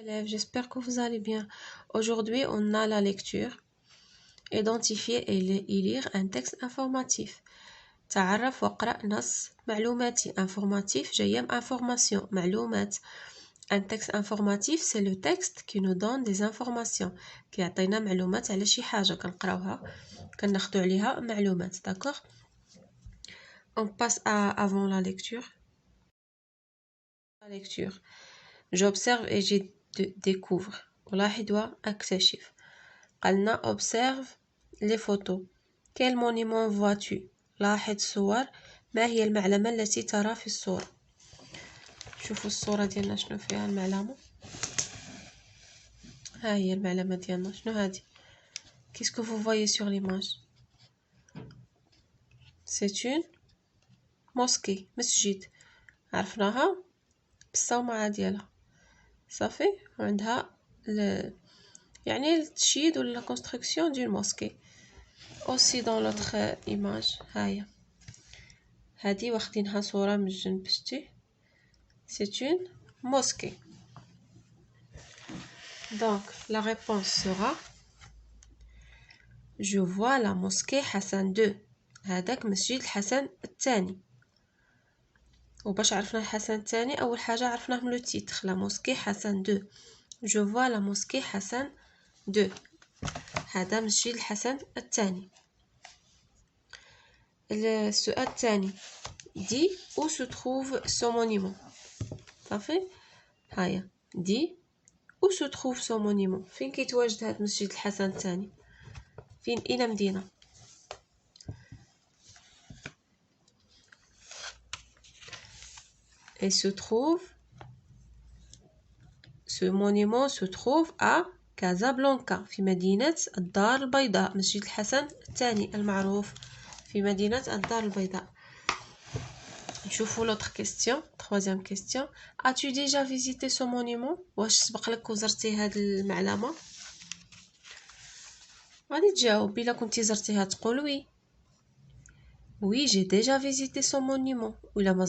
Élèves, j'espère que vous allez bien. Aujourd'hui, on a la lecture. Identifier et lire un texte informatif. تعرف واقرأ نص معلوماتي. Informatif, j'aime information. معلومات. Un texte informatif, c'est le texte qui nous donne des informations. qui يعطينا معلومات على شي حاجة كنقراوها كناخدو عليها معلومات. D'accord? On passe avant la lecture. La lecture. J'observe et je découvre. ألاحظ وأكتشف. قالنا observe les photos. Quel monument vois-tu? لاحظ صور. ما هي المعلمة التي ترى في الصورة؟ شوفوا الصورة ديالنا شنو فيها المعلمة. ها هي المعلمة ديالنا شنو هادي. Qu'est-ce que vous voyez sur l'image? C'est une mosquée. مسجد. عرفناها بالصومعة ديالها صافي وعندها يعني التشييد ولا la construction d'une mosquée. Aussi dans l'autre image هاهي هادي واخدينها صورة من الجنب شتي. C'est une mosquée. Donc la réponse sera je vois la mosquée Hassan II. هذاك مسجد الحسن الثاني. وباش عرفنا الحسن الثاني اول حاجه عرفناه من لو تيتر لا موسكي حسن 2. je vois la mosquée حسن 2. هذا مسجد الحسن الثاني. السؤال الثاني دي où se trouve ce monument. صافي هيا دي où se trouve ce monument. فين كيتواجد هذا مسجد الحسن الثاني؟ فين اين مدينه؟ et se trouve ce monument se trouve à كازابلانكا في مدينة الدار البيضاء. مسجد الحسن الثاني المعروف في مدينة الدار البيضاء. نشوفوا l'autre question. Troisième question. As-tu déjà visité ce monument? واش سبق لك وزرتي هاد المعلمة؟ غادي تجاوب الا كنتي زرتيها تقول وي. Oui, j'ai déjà visité ce monument. ولا ما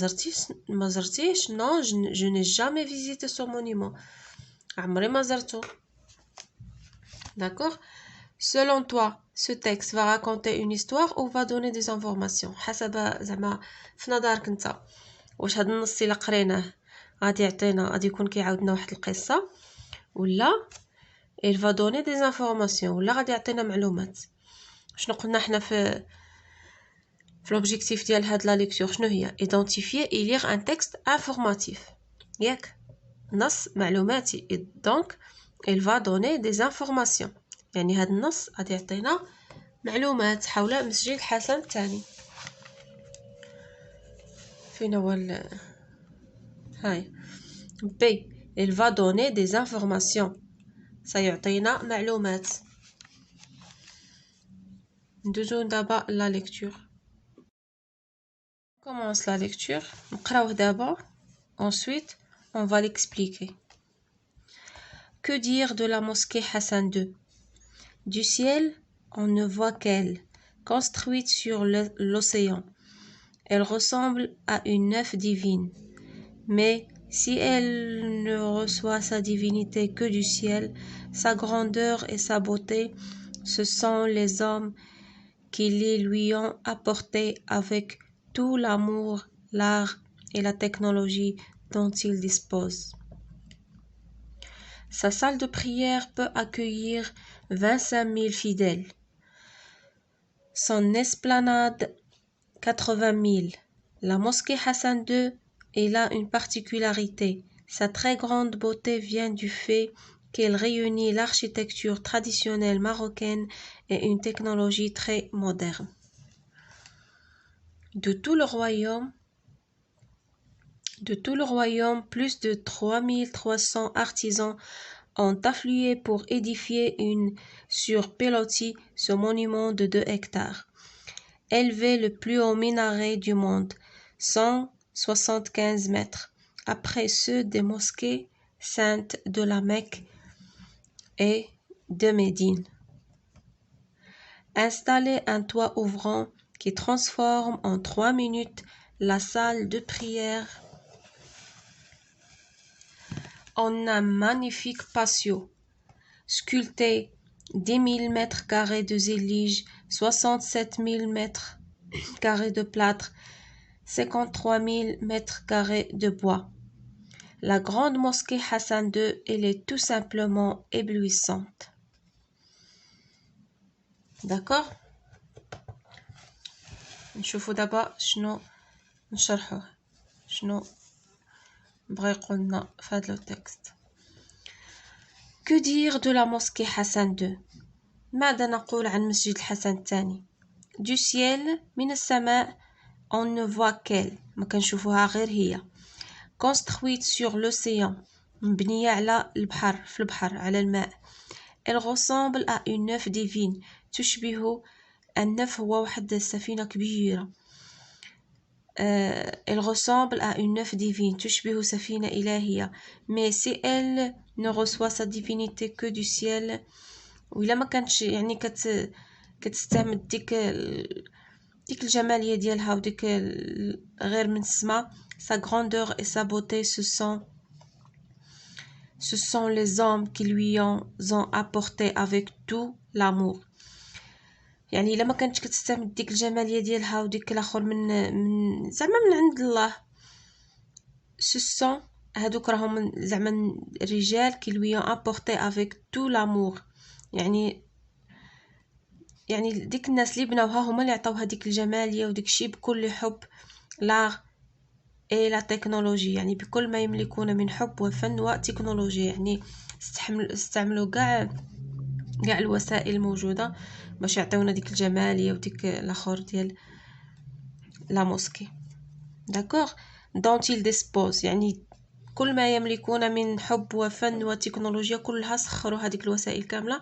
زرتيش non, je n'ai jamais visité ce monument. عمري ما زرته. D'accord? Selon toi, ce texte va raconter une histoire ou va donner des informations. حسب زعما في نظرك انت واش هاد النص الا قريناه غادي يعطينا غادي يكون كيعاودنا واحد القصة ولا il va donner des informations ولا غادي يعطينا معلومات. شنو قلنا حنا في l'objectif ديال هاد لا ليكتور شنو هي؟ identifier et lire un texte informatif. ياك نص معلوماتي donc il va donner des informations. يعني هاد النص غادي يعطينا معلومات حول مسجد الحسن الثاني. فين هو هاي بي il va donner des informations. سيعطينا معلومات. ندوزو دابا لا ليكتور. commence la lecture. نقراوه دابا ensuite on va l'expliquer. Que dire de la mosquée Hassan II? Du ciel, on ne voit qu'elle, construite sur l'océan. Elle ressemble à une nymphe divine. Mais si elle ne reçoit sa divinité que du ciel, sa grandeur et sa beauté, ce sont les hommes qui les lui ont apportés avec tout l'amour, l'art et la technologie dont ils disposent. Sa salle de prière peut accueillir 25 000 fidèles. Son esplanade 80 000. La mosquée Hassan II est là une particularité. Sa très grande beauté vient du fait qu'elle réunit l'architecture traditionnelle marocaine et une technologie très moderne. De tout le royaume, plus de 3300 artisans ont afflué pour édifier sur pilotis ce monument de 2 hectares. Élevé le plus haut minaret du monde, 175 mètres, après ceux des mosquées saintes de la Mecque et de Médine. Installer un toit ouvrant qui transforme en 3 minutes la salle de prière On a un magnifique patio sculpté 10 000 mètres carrés de zélige, 67 000 mètres carrés de plâtre, 53 000 mètres carrés de bois. La grande mosquée Hassan II, elle est tout simplement éblouissante. D'accord? نشوفوا دابا شنو نشرحوه شنو بغا يقولنا في هذا لو تكست. Que dire de la mosquée Hassan II? ماذا نقول عن مسجد الحسن الثاني؟ Du ciel, من السماء, on ne voit qu'elle, ما كنشوفوها غير هي. Construite sur l'océan, مبنية على البحر في البحر على الماء. Elle ressemble à une nef divine, تشبه النف هو واحد السفينة كبيرة. Elle ressemble à une nef divine, تشبه سفينة إلهية. Mais si elle ne reçoit sa divinité que du ciel, وإلا ما كانتش يعني كتستعمل ديك الجمالية ديالها وديك غير من السما. Sa grandeur et sa beauté, ce sont les hommes qui lui ont apporté avec tout l'amour. يعني الا ما كانتش كتستعمل ديك الجماليه ديالها وديك الاخر من زعما من عند الله. ce sont هادوك راهم زعما الرجال qui lui ont apporté avec tout l'amour. يعني ديك الناس اللي بناوها هما اللي عطاوها ديك الجماليه وديك الشيء بكل حب. لا اي لا تكنولوجي، يعني بكل ما يملكون من حب وفن وتكنولوجيا. يعني استعملوا كاع الوسائل الموجوده باش يعطيونا ديك الجماليه وديك الاخر ديال لا موسكي. داكوغ dont il dispose، يعني كل ما يملكون من حب وفن وتكنولوجيا كلها سخروا هذيك الوسائل كامله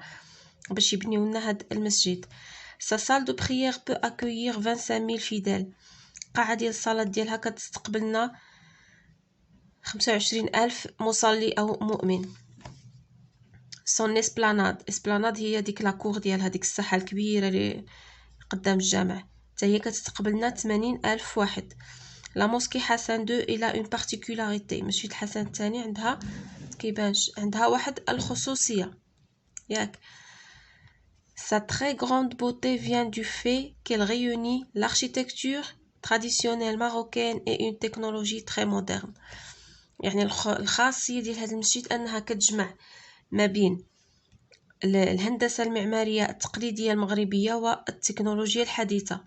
باش يبنيو لنا هذا المسجد. sa salle de prière peut accueillir 25 000 fidèles. قاعه ديال الصلاه ديالها كتستقبلنا 25,000 مصلي او مؤمن. son esplanade هي ديك لاكور ديالها ديك الساحه الكبيره اللي قدام الجامع حتى هي كتستقبلنا 80,000 واحد. لا موسكي حسن دو الى اون بارتيكولاريتي، مسجد الحسن الثاني عندها كيبانش عندها واحد الخصوصيه ياك. sa très grande beauté vient du fait qu'elle réunit l'architecture traditionnelle marocaine et une technologie très moderne. يعني الخاصيه ديال هذا المسجد انها كتجمع ما بين الهندسة المعمارية التقليدية المغربية والتكنولوجيا الحديثة.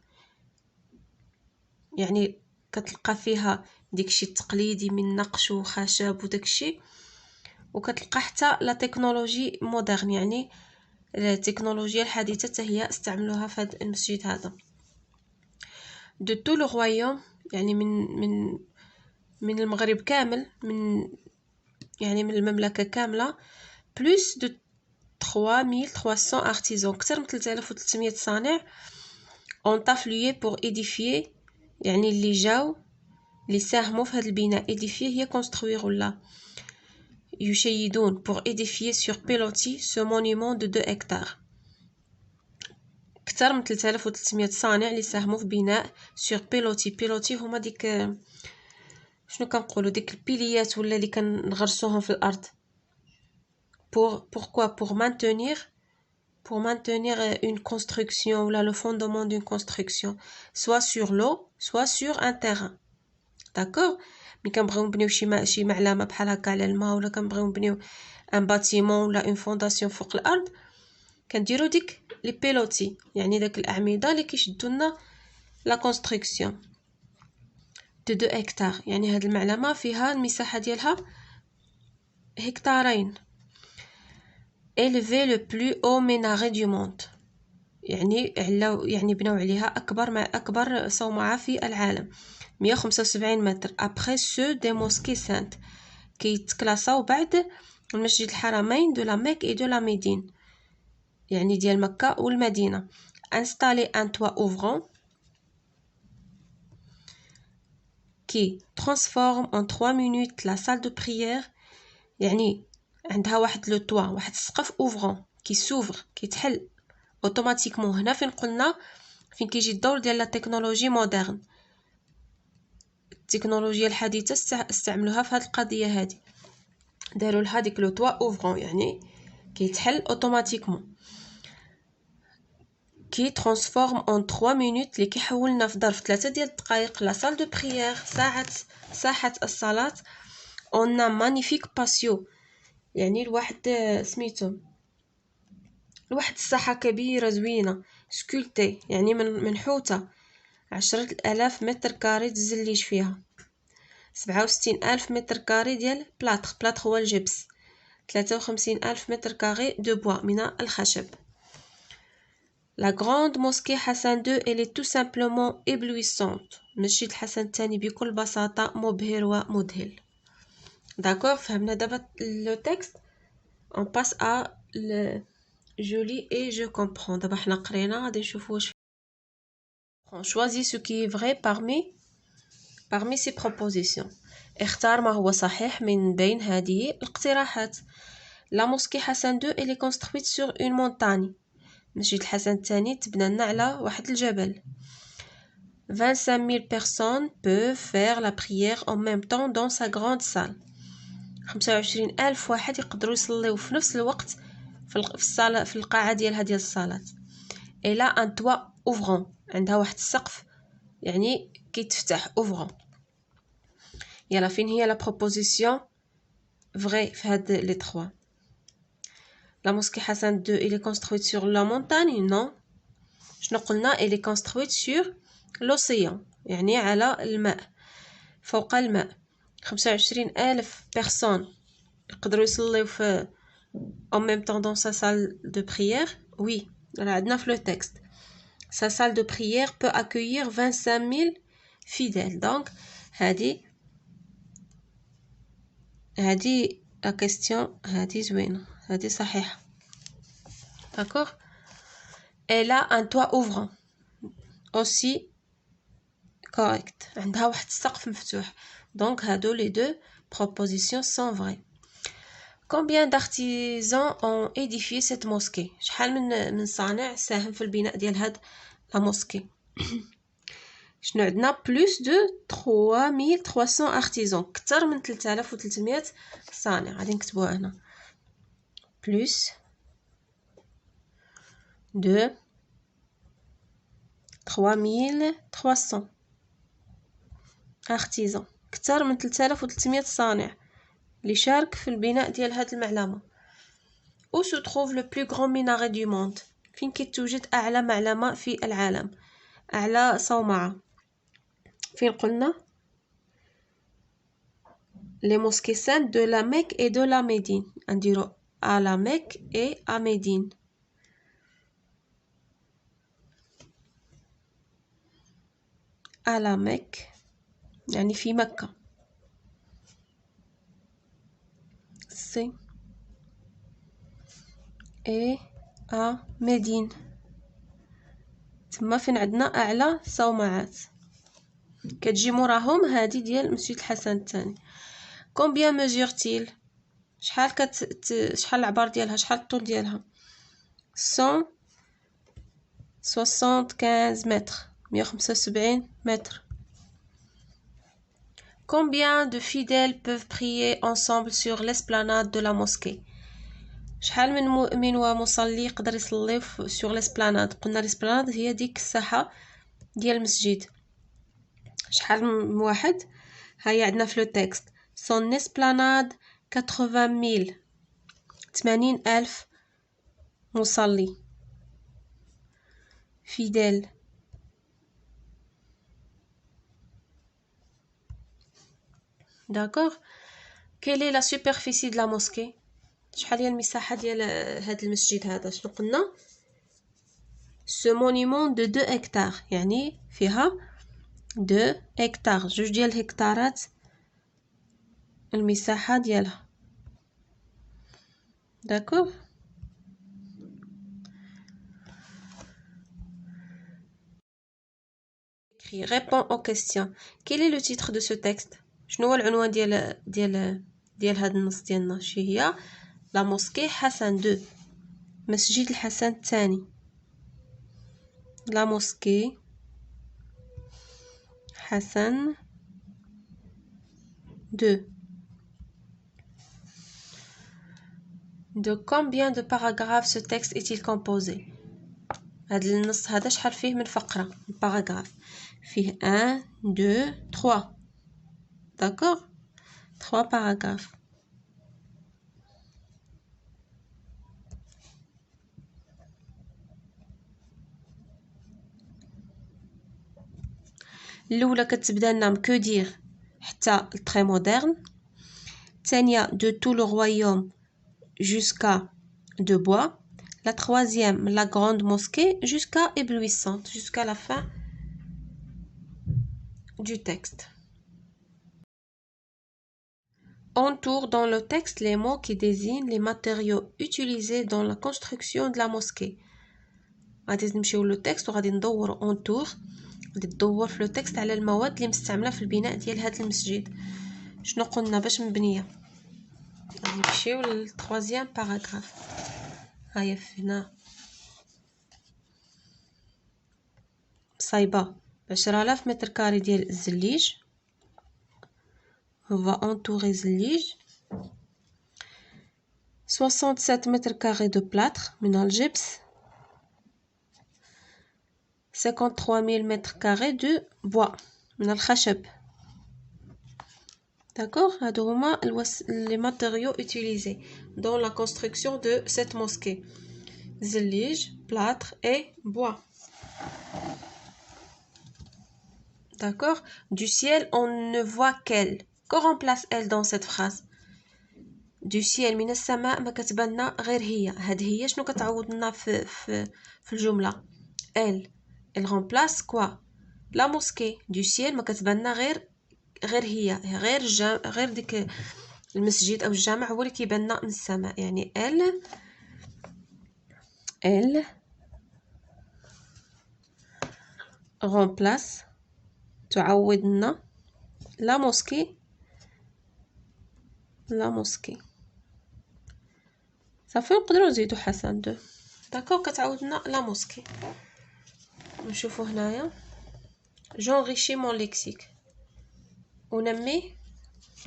يعني كتلقى فيها ديكشي التقليدي من نقش وخشب وداكشي، وكتلقى حتى لا تكنولوجي مودرن، يعني التكنولوجيا الحديثة حتى هي استعملوها في هذا المسجد هذا. دو تو لو رويوم، يعني من المغرب كامل، من المملكة كاملة. بلوس دو 3300 artisans، كتر من 3300 صانع ont afflué pour édifier، يعني اللي جاو اللي ساهموا في هذا البناء. édifier هي construire ولا يشيدون pour édifier sur Peloty ce monument de 2 hectares. كتر من 3300 صانع اللي ساهموا في بناء sur Peloty هما ديك شنو كنقولوا ديك البيليات ولا اللي كنغرسوهم في الارض. Pourquoi? Pour maintenir une construction ou le fondement d'une construction, soit sur l'eau, soit sur un terrain. D'accord? ملي كنبغيو نبنيو شي معلمه بحال هكا على الماء، ولا كنبغيو نبنيو ان باتيمون ولا اون فونداسيون فوق الارض، كنديروا ديك لي بيلوتي، يعني داك الاعمده اللي كيشدوا لنا لا كونستركسيون دو 2 هكتار. يعني هاد المعلمه فيها المساحه ديالها هكتارين. élevé le plus haut minaret du monde، يعني بناو عليها أكبر صومعة في العالم 175 متر. après ceux des mosquées saintes، كيتكلاساو بعد المسجد الحرمين de la Mecque et de la Médine، يعني ديال مكة والمدينة. installé un toit ouvrant qui transforme en 3 minutes la salle de prière، يعني عندها واحد لو طوا، واحد السقف اوفرون كيسوفر كيتحل اوتوماتيكمون. هنا فين قلنا فين كيجي الدور ديال لا تكنولوجي مودرن، التكنولوجيا الحديثه استعملوها في هذه القضيه هذه. داروا لها ديك لو توا اوفرون يعني كيتحل اوتوماتيكمون qui transforme en 3 minutes اللي كيحولنا في ظرف 3 ديال الدقائق لا salle de prière ساحة الصلاة on a magnifique patio يعني لواحد سميتو لواحد الساحة كبيرة زوينة سكولتي يعني منحوتة 10,000 متر كاري تزليج فيها 67,000 متر كاري ديال بلاطخ هو الجبس 53,000 متر كاري دو بوا من الخشب. La grande mosquée Hassan II, elle est tout simplement éblouissante. مسجد الحسن الثاني بكل بساطة مبهر ومذهل. D'accord, فهمنا دابا le texte. On passe à le je lis et je comprends. دابا حنا قرينا غادي نشوفوا واش. On choisit ce qui est vrai parmi ces propositions. اختار ما هو صحيح من بين هذه الاقتراحات. La mosquée Hassan II, elle est construite sur une montagne. مسجد الحسن الثاني تبنى لنا على واحد الجبل. 25,000 personnes peuvent faire la prière en même temps dans sa grande salle. 25,000 واحد يقدروا يصليو في نفس الوقت في الصاله في القاعه ديالها ديال الصلاه. إلا ان توا اوفرون عندها واحد السقف يعني كيتفتح اوفرون. يلا فين هي لا بروبوزيسيون فري في هاد لي 3. La mosquée Hassan II, elle est construite sur la montagne? Non. شنو قلنا elle est construite sur l'océan يعني على الماء فوق الماء. 25,000 personnes يقدروا يصليو في en même temps dans sa salle de prière. Oui, راه عندنا في le texte. Sa salle de prière peut accueillir 25,000 fidèles. Donc هذه la question هذه زوينة هذه صحيحة. D'accord. Elle a un toit ouvrant. Aussi correct. عندها واحد السقف مفتوح. Donc هادو les deux propositions sont vraies. Combien d'artisans ont édifié cette mosquée? شحال من صانع ساهم في البناء ديال هاد la mosquée. شنو عندنا plus de 3,300 artisans كتر من 3,300 صانع. غادي نكتبوها هنا plus de 3,300 artisans كتر من 3,300 صانع اللي شارك في البناء ديال هاد المعلمة. Où se trouve le plus grand minaret du monde? فين كيتوجد أعلى معلمة في العالم أعلى صومعة؟ فين قلنا les mosquées saintes de la Mecque et de la Médine. نديرو à la Mecque et à Médine. à la Mecque يعني في مكة. c'est et à Médine تما فين عندنا أعلى صومعات كتجي موراهم هادي ديال مسجد الحسن الثاني. combien mesure-t-il? شحال شحال العبار ديالها شحال الطول ديالها؟ 175 متر 175 متر. Combien de fidèles peuvent prier ensemble sur l'esplanade de la mosquée? شحال من مؤمن ومصلي يقدر يصلي sur l'esplanade؟ قلنا l'esplanade هي ديك الساحة ديال المسجد. شحال من واحد؟ هيا عندنا في لو تكست son esplanade 80,000 80,000 مصلي fidèle. D'accord. Quelle est la superficie de la mosquée? شحال هي المساحة ديال هذا المسجد هذا؟ شنو قلنا ce monument de 2 hectares يعني فيها 2 hectares 2 ديال الهكتارات المساحة ديالها. D'accord. Réponds aux questions. Quel est le titre de ce texte? شنو هو العنوان ديال هذا النص ديالنا؟ شي هي لا موسكي حسن دو مسجد الحسن الثاني. لا موسكي حسن دو. De combien de paragraphes ce texte est-il composé? هذا النص هذا شحال فيه من فقرة paragraphe فيه 1 2 3 d'accord 3 paragraphes. الأولى كتبدا لنا que dire حتى très moderne. الثانية de tout le royaume jusqu'à de bois. La troisième, la grande mosquée jusqu'à éblouissante, jusqu'à la fin du texte. Entoure dans le texte les mots qui désignent les matériaux utilisés dans la construction de la mosquée. غادي نمشيو لو تكست وغادي ندورو اونتور، غادي تدور في لو تكست على المواد اللي مستعمله في البناء ديال هذا المسجد. شنو قلنا باش مبنيه؟ غادي نمشيو للتروازيام باراغراف. هيا هنا صايبه 10,000 متر كاري ديال الزليج. on va entourer زليج. 67 متر كاري de plâtre من الجبس. 53 000 mètres carrés de bois من الخشب. D'accord? هادو هما les matériaux utilisés dans la construction de cette mosquée. زليج, plâtre et bois. D'accord? Du ciel, on ne voit qu'elle. Que remplace elle dans cette phrase? Du ciel, من السماء ما كتبان غير هي. هاد هي شنو كتعوض لنا في الجملة؟ Elle remplace quoi? La mosquée. Du ciel ما كتبان غير هي، غير ديك المسجد او الجامع هو اللي كيبان لنا من السماء. يعني elle remplace تعوض لنا la mosquée. صافي نقدروا نزيدو حسن دو. داكوغ كتعاود لنا لا موسكي. نشوفوا هنايا j'enrichis mon lexique. ونمي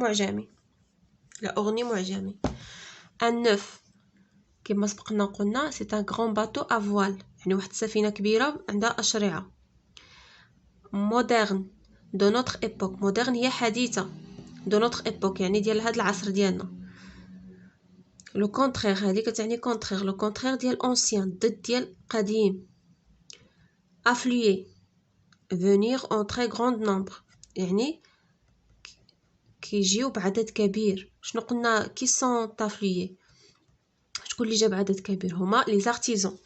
معجمي. لا أغني معجمي. un neuf كما سبقنا قلنا c'est un grand bateau à voile، يعني واحد السفينة كبيرة عندها أشرعة. moderne de notre époque. moderne هي حديثة. de notre époque يعني ديال هاد العصر ديالنا. لو كونترير هذه كتعني كونترير. لو كونترير ديال ancien ضد ديال قديم. affluer venir en très grand nombre يعني كيجيو بعدد كبير. شنو قلنا كي سون تافليي؟ شكون اللي جاب عدد كبير؟ هما لي زارتيزون.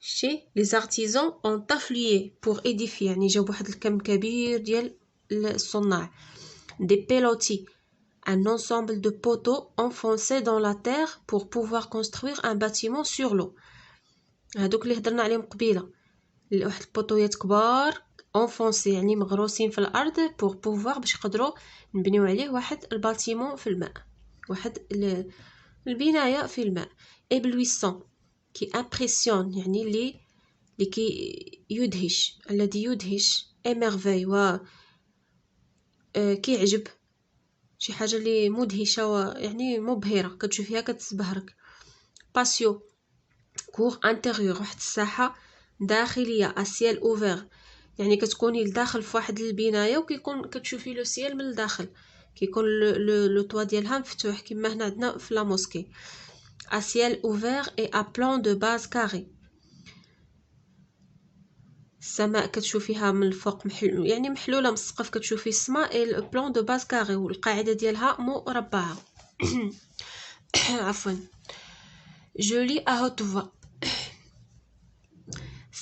شتي لي زارتيزون اون تافليي بور édifier يعني جاوب واحد الكم كبير ديال الصناع. دي بيلوتي un ensemble de poteaux enfoncés dans la terre pour pouvoir construire un bâtiment sur l'eau. هادوك اللي هضرنا عليهم قبيله، واحد البوطويات كبار enfoncés يعني مغروسين في الارض pour pouvoir باش يقدروا نبنيو عليه واحد الباتيمون في الماء، واحد البنايه في الماء. éblouissant كي impressionne يعني اللي كي يدهش، الذي يدهش. émerveille و كيعجب، شي حاجه اللي مدهشه يعني مبهره كتشوفيها كتبهرك. باسيو كور انتيريور واحد الساحه داخليه. اسيال اوفر يعني كتكوني لداخل في واحد البنايه وكيكون كتشوفي لو سيال من الداخل، كيكون لو طوا ديالها مفتوح كما هنا عندنا في لا موسكي. اسيال اوفر اي ا بلان دو باز كاري. السماء كتشوفيها من الفوق يعني محلوله من السقف، كتشوفي السماء اي بلان دو باز كاري والقاعده ديالها مربعه. عفوا. je lis à haute voix.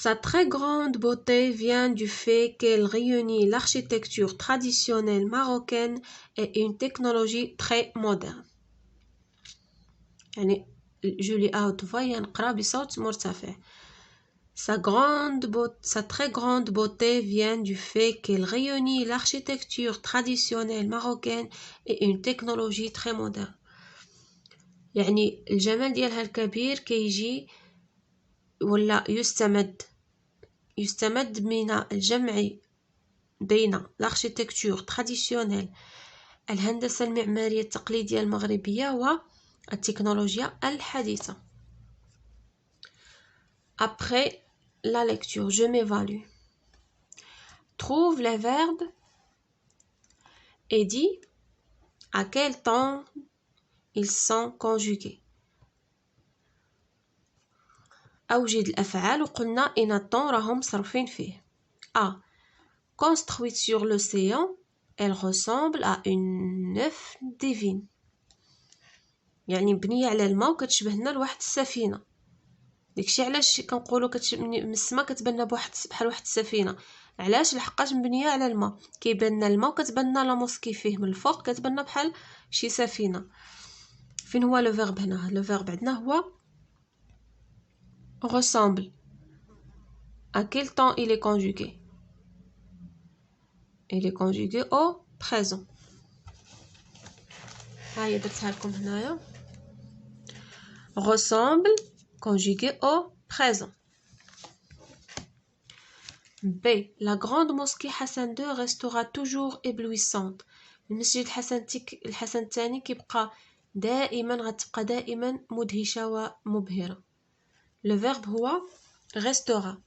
Sa très grande beauté vient du fait qu'elle réunit l'architecture traditionnelle marocaine et une technologie très moderne. يعني je lis à haute voix يعني نقرا بصوت مرتفع. Sa très grande beauté vient du fait qu'elle réunit l'architecture traditionnelle marocaine et une technologie très moderne. يعني الجمال ديالها الكبير كيجي ولا يستمد من الجمع بين l'architecture traditionnelle الهندسة المعمارية التقليدية المغربية التكنولوجيا الحديثة. Après la lecture, je m'évalue. Trouve les verbes et dis à quel temps ils sont conjugués. أوجد الأفعال وقلنا إن الطون راهم مصرفين فيه. A. Construite sur l'océan, elle ressemble à une nef divine. يعني مبنية على الماء وكتشبه لنا لواحد السفينة. داكشي علاش كنقولوا من السما كتبان بحال واحد السفينة. علاش؟ لحقاش مبنية على الماء، كيبان لنا الماء وكتبان لنا لا موسكي فيه من الفوق كتبان لنا بحال شي سفينة. فين هو لو فيرب هنا؟ لو فيرب عندنا هو ressemble. À quel temps il est conjugué? Il est conjugué au présent. هاهي درتها لكم هنايا. Ressemble conjugué au présent. B. La grande mosquée Hassan II restera toujours éblouissante. المسجد الحسن الثاني كيبقى غتبقى دائما مدهشة ومبهرة. Le verbe هو restera.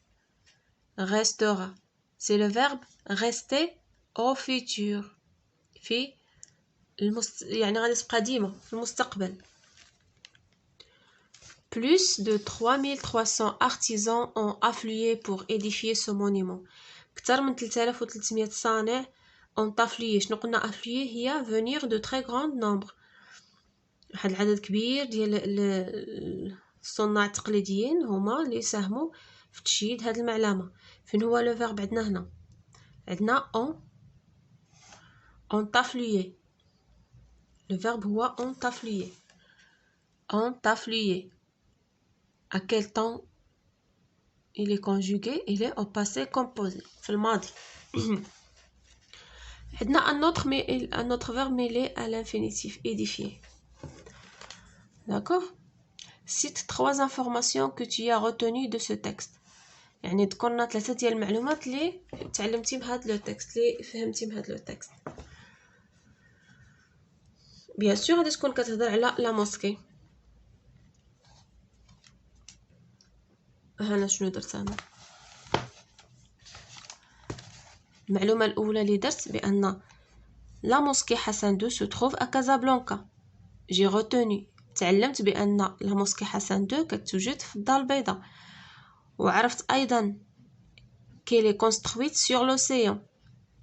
Restera. C'est le verbe rester au futur. يعني غادي تبقى ديما في المستقبل. Plus de 3300 artisans ont afflué pour édifier ce monument. أكثر من 3300 صانع ont afflué. شنو قلنا affluer؟ هي venir de très grand nombre. واحد العدد كبير ديال الصناع التقليديين هما اللي ساهموا في تشييد هذه المعلمة. فين هو لو فيرب عندنا هنا؟ عندنا ont afflué. Le verbe هو ont afflué. Ont afflué. À quel temps il est conjugué? Il est au passé composé. في الماضي. عندنا un autre verbe mêlé à l'infinitif édifié. D'accord? Cite 3 informations que tu as retenues de ce texte. يعني ذكرنا 3 ديال المعلومات اللي تعلمتي من هذا لو تكست، اللي فهمتي من هذا لو تكست. بيان سور غادي تكون كتهضر على لا موسكي. هنا شنو درت انا؟ المعلومه الاولى اللي درت بان لا موسكي حسن دو سو تروف ا كازابلانكا. جي روتوني، تعلمت بان لا موسكي حسن دو كتوجد في الدار البيضاء. وعرفت ايضا كيلي كونسترويت سور لوسيان،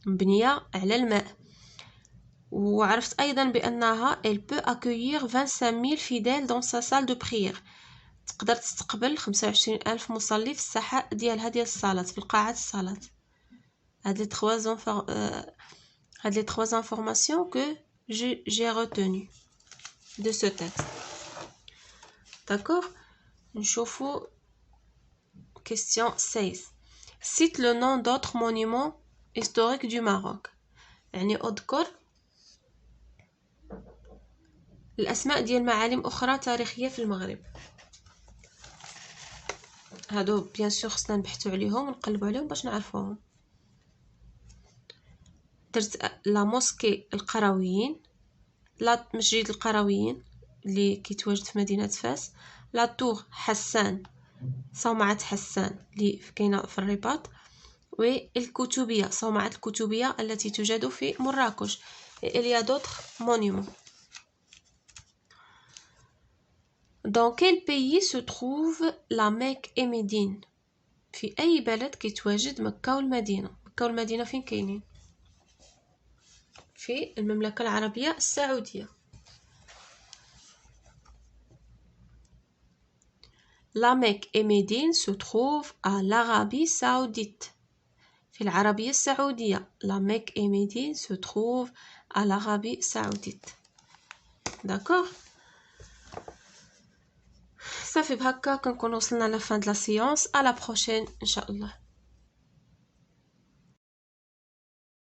مبنيه على الماء. وعرفت ايضا بانها elle peut accueillir 25000 fidèles dans sa salle de prière. تقدر تستقبل 25000 مصلي في الساحه ديال الصلاه، في القاعه الصلاه. هاد لي 3 informations que j'ai retenues de ce texte. D'accord? نشوفوا question 16. Cite le nom d'autres monuments historiques du Maroc. يعني اذكر الاسماء ديال معالم اخرى تاريخيه في المغرب. هادو بيان سور خصنا نبحثوا عليهم ونقلبوا عليهم باش نعرفوهم. درت لا موسكي القرويين، لا مسجد القرويين اللي كيتواجد في مدينه فاس، لا طور حسان صومعه حسان اللي كاينه في الرباط، والكتبيه صومعه الكتبيه التي توجد في مراكش. il y a d'autres monuments. Dans quel pays se trouve la Mecque et Médine? في أي بلد كيتواجد مكة والمدينة؟ مكة والمدينة فين كاينين؟ في المملكة العربية السعودية. La Mecque et Médine se trouvent à l'Arabie Saoudite. في العربية السعودية. La Mecque et Médine se trouvent à l'Arabie Saoudite. D'accord? صافي بهكا كنكون وصلنا لفان د لا سيونس. à la prochaine ان شاء الله.